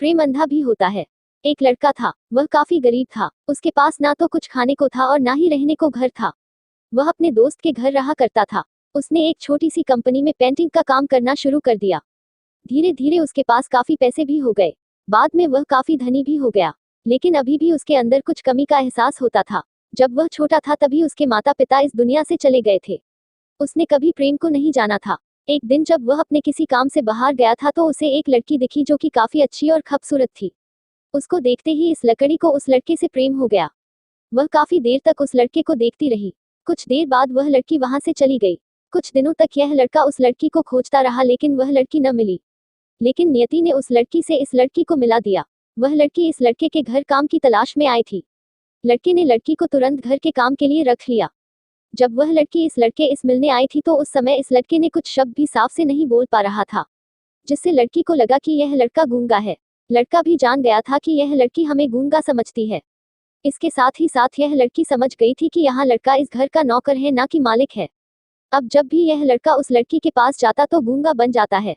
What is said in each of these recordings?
प्रेम अंधा भी होता है। एक लड़का था, वह काफी गरीब था। उसके पास ना तो कुछ खाने को था और ना ही रहने को घर था। वह अपने दोस्त के घर रहा करता था। उसने एक छोटी सी कंपनी में पेंटिंग का काम करना शुरू कर दिया। धीरे धीरे उसके पास काफी पैसे भी हो गए। बाद में वह काफी धनी भी हो गया। लेकिन अभी भी उसके अंदर कुछ कमी का एहसास होता था। जब वह छोटा था तभी उसके माता पिता इस दुनिया से चले गए थे। उसने कभी प्रेम को नहीं जाना था। एक दिन जब वह अपने किसी काम से बाहर गया था तो उसे एक लड़की दिखी जो कि काफी अच्छी और खूबसूरत थी। उसको देखते ही इस लड़की को उस लड़के से प्रेम हो गया। वह काफी देर तक उस लड़के को देखती रही। कुछ देर बाद वह लड़की वहां से चली गई। कुछ दिनों तक यह लड़का उस लड़की को खोजता रहा लेकिन वह लड़की न मिली। लेकिन नियति ने उस लड़की से इस लड़की को मिला दिया। वह लड़की इस लड़के के घर काम की तलाश में आई थी। लड़के ने लड़की को तुरंत घर के काम के लिए रख लिया। जब वह लड़की इस लड़के इस मिलने आई थी तो उस समय इस लड़के ने कुछ शब्द भी साफ से नहीं बोल पा रहा था, जिससे लड़की को लगा कि यह लड़का गूंगा है। लड़का भी जान गया था कि यह लड़की हमें गूंगा समझती है। इसके साथ ही साथ यह लड़की समझ गई थी कि यहाँ लड़का इस घर का नौकर है ना कि मालिक है। अब जब भी यह लड़का उस लड़की के पास जाता तो गूंगा बन जाता है।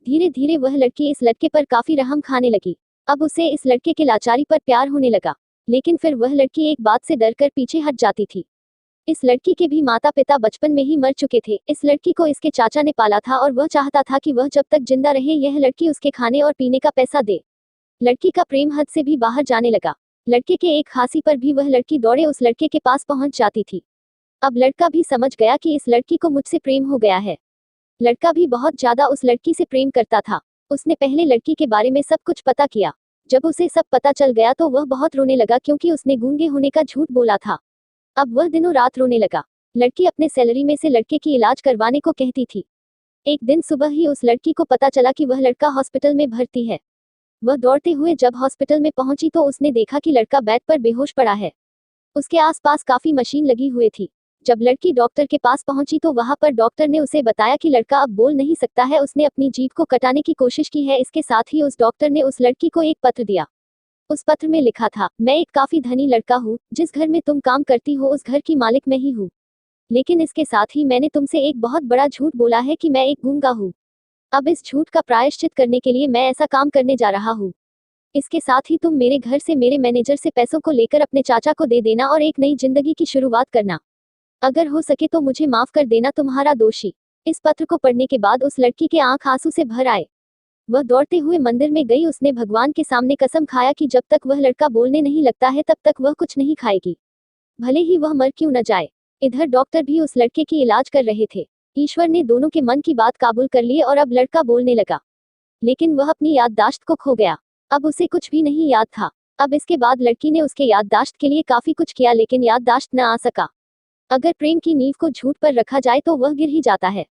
धीरे धीरे वह लड़की इस लड़के पर काफी रहम खाने लगी। अब उसे इस लड़के के लाचारी पर प्यार होने लगा। लेकिन फिर वह लड़की एक बात से डरकर पीछे हट जाती थी। इस लड़की के भी माता पिता बचपन में ही मर चुके थे। इस लड़की को इसके चाचा ने पाला था और वह चाहता था कि वह जब तक जिंदा रहे यह लड़की उसके खाने और पीने का पैसा दे। लड़की का प्रेम हद से भी बाहर जाने लगा। लड़के के एक खांसी पर भी वह लड़की दौड़े उस लड़के के पास पहुंच जाती थी। अब लड़का भी समझ गया कि इस लड़की को मुझसे प्रेम हो गया है। लड़का भी बहुत ज्यादा उस लड़की से प्रेम करता था। उसने पहले लड़की के बारे में सब कुछ पता किया। जब उसे सब पता चल गया तो वह बहुत रोने लगा क्योंकि उसने गूंगे होने का झूठ बोला था। अब वह दिनों रात रोने लगा। लड़की अपने सैलरी में से लड़के की इलाज करवाने को कहती थी। एक दिन सुबह ही उस लड़की को पता चला कि वह लड़का हॉस्पिटल में भर्ती है। वह दौड़ते हुए जब हॉस्पिटल में पहुंची तो उसने देखा कि लड़का बेड पर बेहोश पड़ा है। उसके आसपास काफी मशीन लगी हुई थी। जब लड़की डॉक्टर के पास पहुंची तो वहां पर डॉक्टर ने उसे बताया कि लड़का अब बोल नहीं सकता है। उसने अपनी जीभ को कटाने की कोशिश की है। इसके साथ ही उस डॉक्टर ने उस लड़की को एक पत्र दिया। उस पत्र में लिखा था, मैं एक काफी धनी लड़का हूँ। जिस घर में तुम काम करती हो उस घर की मालिक मैं ही हूँ। लेकिन इसके साथ ही मैंने तुमसे एक बहुत बड़ा झूठ बोला है कि मैं एक गूंगा हूँ। अब इस झूठ का प्रायश्चित करने के लिए मैं ऐसा काम करने जा रहा हूँ। इसके साथ ही तुम मेरे घर से मेरे मैनेजर से पैसों को लेकर अपने चाचा को दे देना और एक नई जिंदगी की शुरुआत करना। अगर हो सके तो मुझे माफ कर देना, तुम्हारा दोषी। इस पत्र को पढ़ने के बाद उस लड़की के आंख आंसू से भर आए। वह दौड़ते हुए मंदिर में गई। उसने भगवान के सामने कसम खाया कि जब तक वह लड़का बोलने नहीं लगता है तब तक वह कुछ नहीं खाएगी, भले ही वह मर क्यों न जाए। इधर डॉक्टर भी उस लड़के की इलाज कर रहे थे। ईश्वर ने दोनों के मन की बात काबूल कर ली और अब लड़का बोलने लगा। लेकिन वह अपनी याददाश्त को खो गया। अब उसे कुछ भी नहीं याद था। अब इसके बाद लड़की ने उसके याददाश्त के लिए काफी कुछ किया लेकिन याददाश्त न आ सका। अगर प्रेम की नींव को झूठ पर रखा जाए तो वह गिर ही जाता है।